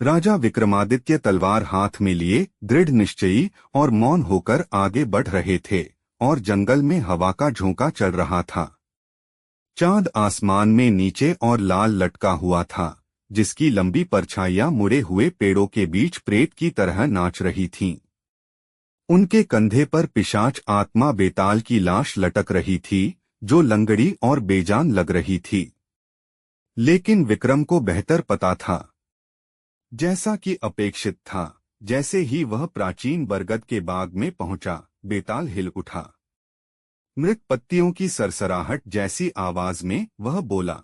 राजा विक्रमादित्य तलवार हाथ में लिए दृढ़ निश्चयी और मौन होकर आगे बढ़ रहे थे और जंगल में हवा का झोंका चल रहा था। चांद आसमान में नीचे और लाल लटका हुआ था, जिसकी लंबी परछाइयां मुड़े हुए पेड़ों के बीच प्रेत की तरह नाच रही थीं। उनके कंधे पर पिशाच आत्मा बेताल की लाश लटक रही थी, जो लंगड़ी और बेजान लग रही थी। लेकिन विक्रम को बेहतर पता था। जैसा कि अपेक्षित था, जैसे ही वह प्राचीन बरगद के बाग में पहुंचा, बेताल हिल उठा। मृत पत्तियों की सरसराहट जैसी आवाज में वह बोला,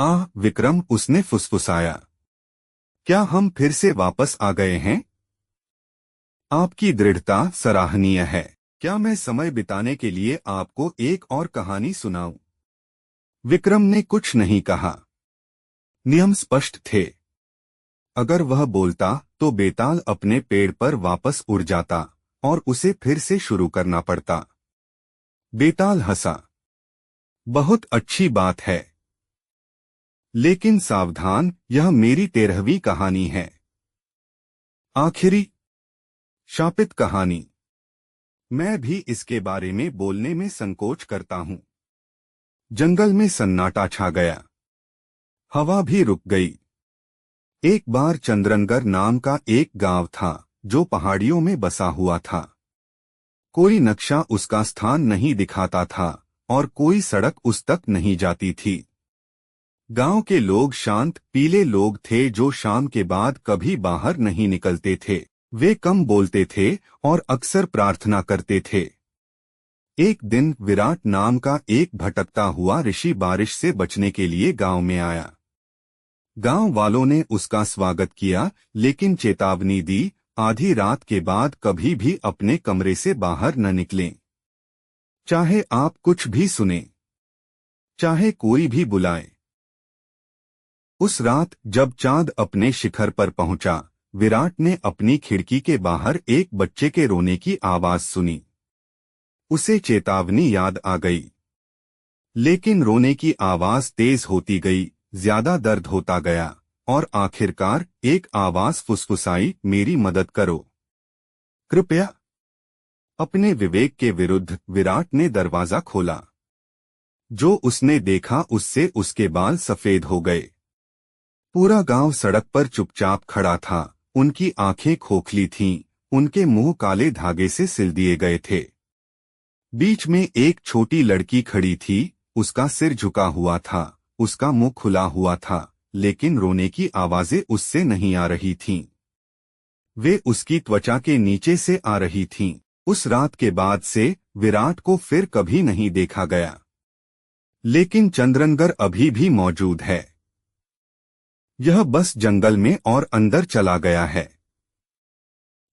आह विक्रम, उसने फुसफुसाया। क्या हम फिर से वापस आ गए हैं? आपकी दृढ़ता सराहनीय है। क्या मैं समय बिताने के लिए आपको एक और कहानी सुनाऊं? विक्रम ने कुछ नहीं कहा। नियम स्पष्ट थे। अगर वह बोलता तो बेताल अपने पेड़ पर वापस उड़ जाता और उसे फिर से शुरू करना पड़ता। बेताल हंसा। बहुत अच्छी बात है, लेकिन सावधान, यह मेरी 13वीं कहानी है। आखिरी शापित कहानी। मैं भी इसके बारे में बोलने में संकोच करता हूं। जंगल में सन्नाटा छा गया। हवा भी रुक गई। एक बार चंद्रनगर नाम का एक गांव था, जो पहाड़ियों में बसा हुआ था। कोई नक्शा उसका स्थान नहीं दिखाता था और कोई सड़क उस तक नहीं जाती थी। गांव के लोग शांत, पीले लोग थे जो शाम के बाद कभी बाहर नहीं निकलते थे। वे कम बोलते थे और अक्सर प्रार्थना करते थे। एक दिन विराट नाम का एक भटकता हुआ ऋषि बारिश से बचने के लिए गांव में आया। गांव वालों ने उसका स्वागत किया, लेकिन चेतावनी दी, आधी रात के बाद कभी भी अपने कमरे से बाहर न निकलें। चाहे आप कुछ भी सुने, चाहे कोई भी बुलाए। उस रात जब चांद अपने शिखर पर पहुंचा, विराट ने अपनी खिड़की के बाहर एक बच्चे के रोने की आवाज सुनी। उसे चेतावनी याद आ गई। लेकिन रोने की आवाज तेज होती गई, ज्यादा दर्द होता गया और आखिरकार एक आवाज फुसफुसाई, मेरी मदद करो, कृपया। अपने विवेक के विरुद्ध विराट ने दरवाजा खोला। जो उसने देखा उससे उसके बाल सफेद हो गए। पूरा गांव सड़क पर चुपचाप खड़ा था। उनकी आंखें खोखली थीं, उनके मुंह काले धागे से सिल दिए गए थे। बीच में एक छोटी लड़की खड़ी थी, उसका सिर झुका हुआ था, उसका मुंह खुला हुआ था, लेकिन रोने की आवाजें उससे नहीं आ रही थीं। वे उसकी त्वचा के नीचे से आ रही थीं। उस रात के बाद से विराट को फिर कभी नहीं देखा गया। लेकिन चंद्रनगर अभी भी मौजूद है। यह बस जंगल में और अंदर चला गया है।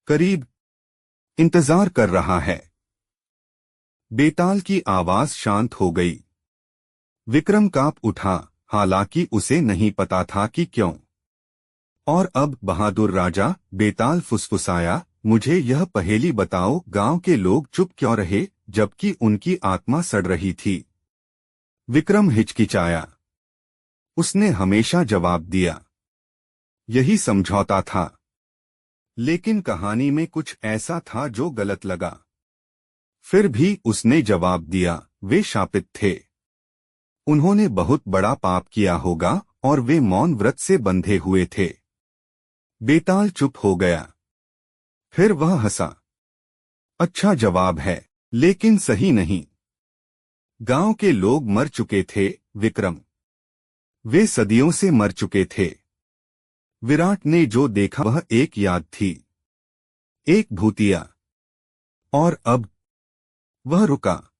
करीब इंतजार कर रहा है। बेताल की आवाज शांत हो गई। विक्रम कांप उठा, हालांकि उसे नहीं पता था कि क्यों। और अब बहादुर राजा, बेताल फुसफुसाया, मुझे यह पहेली बताओ, गांव के लोग चुप क्यों रहे जबकि उनकी आत्मा सड़ रही थी? विक्रम हिचकिचाया। उसने हमेशा जवाब दिया। यही समझौता था। लेकिन कहानी में कुछ ऐसा था जो गलत लगा। फिर भी उसने जवाब दिया, वे शापित थे। उन्होंने बहुत बड़ा पाप किया होगा और वे मौन व्रत से बंधे हुए थे। बेताल चुप हो गया। फिर वह हंसा। अच्छा जवाब है, लेकिन सही नहीं। गांव के लोग मर चुके थे, विक्रम। वे सदियों से मर चुके थे। विराट ने जो देखा वह एक याद थी, एक भूतिया। और अब वह रुका।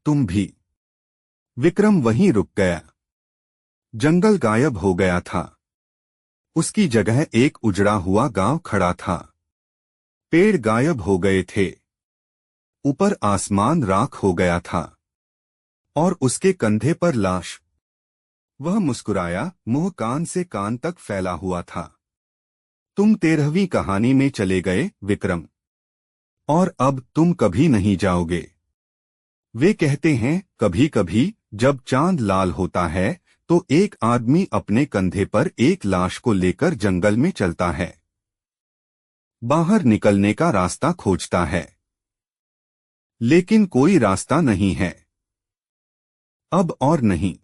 तुम भी। विक्रम वहीं रुक गया। जंगल गायब हो गया था। उसकी जगह एक उजड़ा हुआ गांव खड़ा था। पेड़ गायब हो गए थे। ऊपर आसमान राख हो गया था और उसके कंधे पर लाश। वह मुस्कुराया, मुंह कान से कान तक फैला हुआ था। तुम 13वीं कहानी में चले गए, विक्रम। और अब तुम कभी नहीं जाओगे। वे कहते हैं, कभी कभी जब चांद लाल होता है तो एक आदमी अपने कंधे पर एक लाश को लेकर जंगल में चलता है। बाहर निकलने का रास्ता खोजता है, लेकिन कोई रास्ता नहीं है। अब और नहीं।